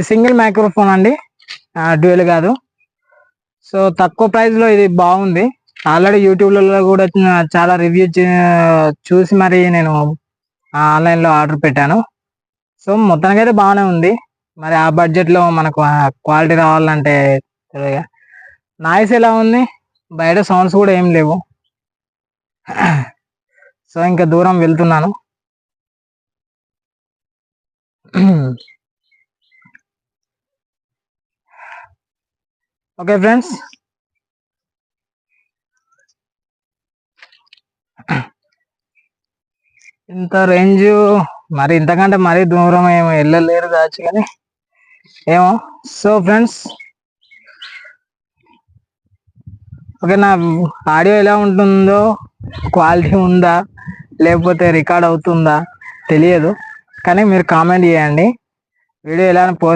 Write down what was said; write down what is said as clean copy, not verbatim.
Single microphone అండి, dual కాదు. So తక్కువ ప్రైస్ లో ఇది బాగుంది. ఆల్రెడీ యూట్యూబ్లలో కూడా చాలా రివ్యూ చూసి మరి నేను ఆన్లైన్లో ఆర్డర్ పెట్టాను. సో మొత్తానికి అయితే బాగానే ఉంది. మరి ఆ బడ్జెట్లో మనకు క్వాలిటీ రావాలంటే నాయిస్ ఎలా ఉంది, బయట సౌండ్స్ కూడా ఏం లేవు. సో ఇంకా దూరం వెళ్తున్నాను. ఓకే ఫ్రెండ్స్, ఇంత రేంజ్ మరి ఇంతకంటే మరీ దూరం ఏమో వెళ్ళలేరు కావచ్చు కానీ ఏమో. సో ఫ్రెండ్స్, ఓకే, నా ఆడియో ఎలా ఉంటుందో, క్వాలిటీ ఉందా లేకపోతే రికార్డ్ అవుతుందా తెలియదు, కానీ మీరు కామెంట్ చేయండి. వీడియో ఎలా పోస్ట్